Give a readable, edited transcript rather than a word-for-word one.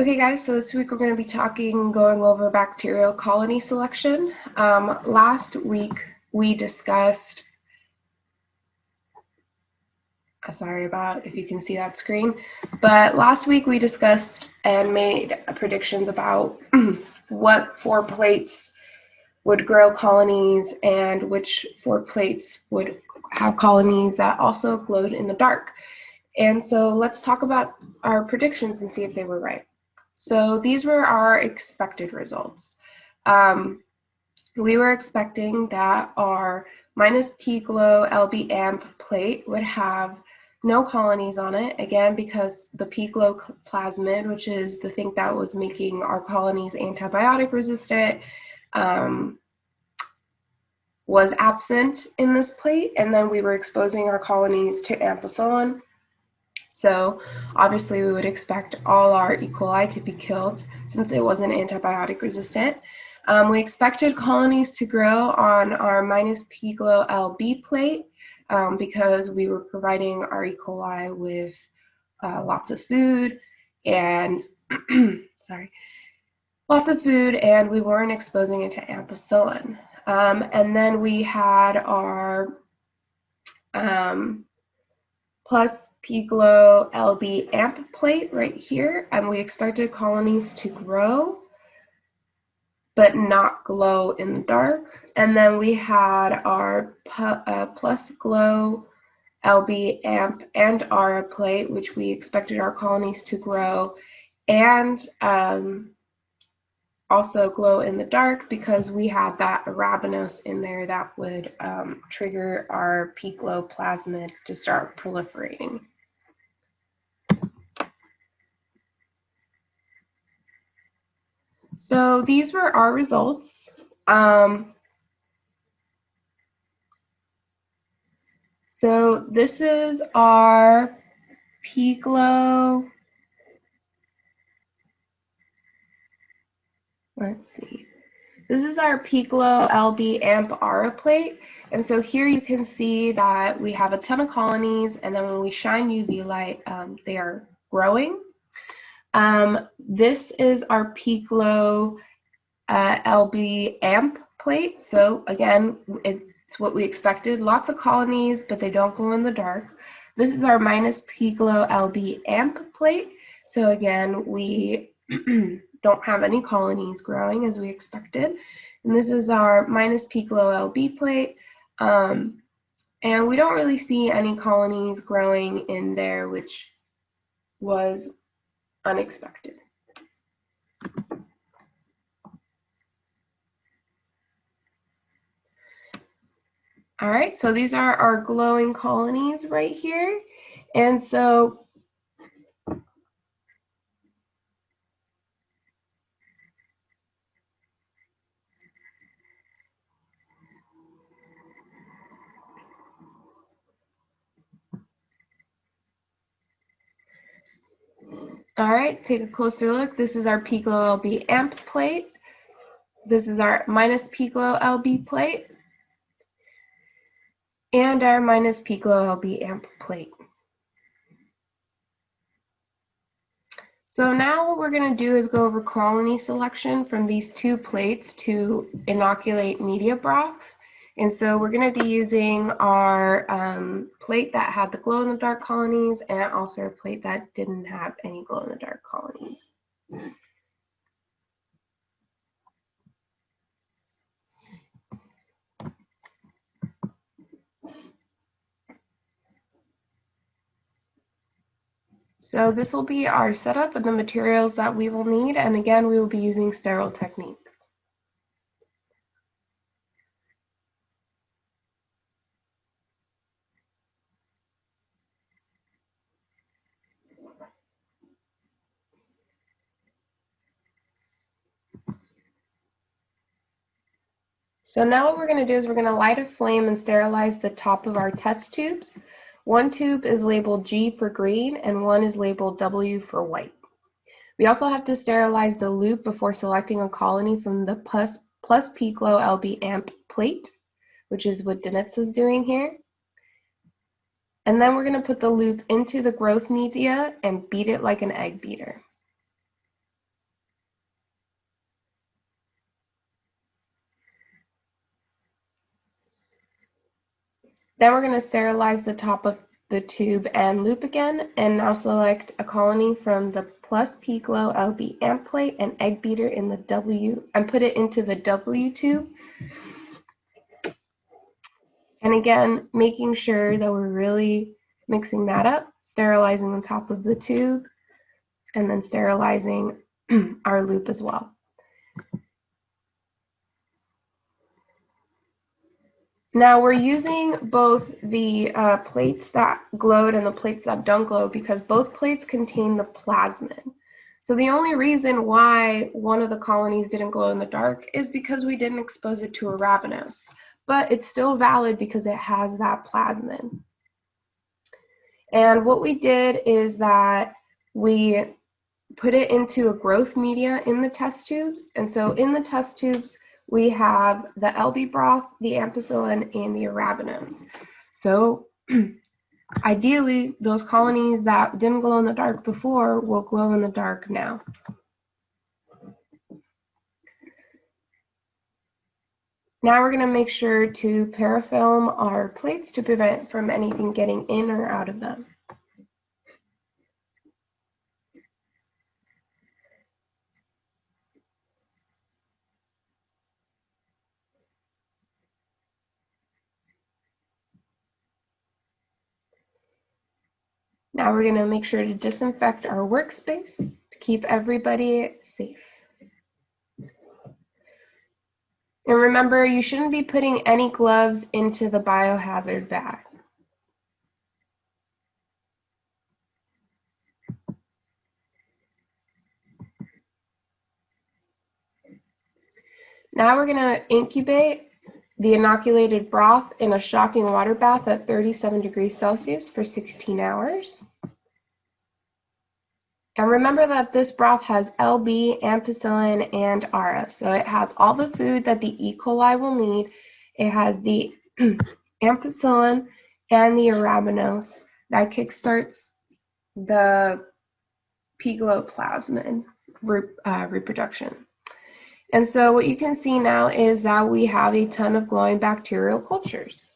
Okay guys, so this week we're going to be going over bacterial colony selection. Last week we discussed, sorry about if you can see that screen, but last week we discussed and made predictions about what 4 plates would grow colonies and which 4 plates would have colonies that also glowed in the dark. And so let's talk about our predictions and see if they were right. So these were our expected results. We were expecting that our minus P glow LB amp plate would have no colonies on it, again because the P glow plasmid, which is the thing that was making our colonies antibiotic resistant, was absent in this plate, and then we were exposing our colonies to ampicillin. So obviously we would expect all our E. coli to be killed since it wasn't antibiotic resistant. We expected colonies to grow on our minus P glow LB plate because we were providing our E. coli with lots of food and lots of food, and we weren't exposing it to ampicillin. And then we had our plus P glow LB amp plate right here, and we expected colonies to grow but not glow in the dark. And then we had our plus glow LB amp and ARA plate, which we expected our colonies to grow and also glow in the dark because we had that arabinose in there that would trigger our P glow plasmid to start proliferating. So these were our results. So this is our P glow. Let's see. This is our P glow LB amp ARA plate. And so here you can see that we have a ton of colonies, and then when we shine UV light, they are growing. This is our P glow LB amp plate. So again, it's what we expected. Lots of colonies, but they don't glow in the dark. This is our minus P glow LB amp plate. So again, we don't have any colonies growing as we expected. And this is our minus P glow LB plate. And we don't really see any colonies growing in there, which was unexpected. All right, so these are our glowing colonies right here. And so all right, take a closer look. This is our P glow LB amp plate. This is our minus P glow LB plate. And our minus P glow LB amp plate. So now what we're going to do is go over colony selection from these 2 plates to inoculate media broth. And so we're going to be using our plate that had the glow-in-the-dark colonies and also a plate that didn't have any glow-in-the-dark colonies. So this will be our setup and the materials that we will need, and again we will be using sterile technique. So now what we're going to do is we're going to light a flame and sterilize the top of our test tubes. One tube is labeled G for green and one is labeled W for white. We also have to sterilize the loop before selecting a colony from the plus P glow LB amp plate, which is what Denitz is doing here. And then we're going to put the loop into the growth media and beat it like an egg beater. Then we're going to sterilize the top of the tube and loop again, and now select a colony from the plus P Glow LB amp plate and egg beater in the W, and put it into the W tube. And again, making sure that we're really mixing that up, sterilizing the top of the tube, and then sterilizing our loop as well. Now we're using both the plates that glowed and the plates that don't glow because both plates contain the plasmid. So the only reason why one of the colonies didn't glow in the dark is because we didn't expose it to arabinose, but it's still valid because it has that plasmid. And what we did is that we put it into a growth media in the test tubes. And so in the test tubes, we have the LB broth, the ampicillin, and the arabinose. So ideally, those colonies that didn't glow in the dark before will glow in the dark now. Now we're going to make sure to parafilm our plates to prevent from anything getting in or out of them. Now we're going to make sure to disinfect our workspace to keep everybody safe. And remember, you shouldn't be putting any gloves into the biohazard bag. Now we're going to incubate the inoculated broth in a shocking water bath at 37 degrees Celsius for 16 hours. And remember that this broth has LB, ampicillin, and ARA. So it has all the food that the E. coli will need. It has the ampicillin and the arabinose that kickstarts the P-glow plasmid reproduction. And so what you can see now is that we have a ton of glowing bacterial cultures.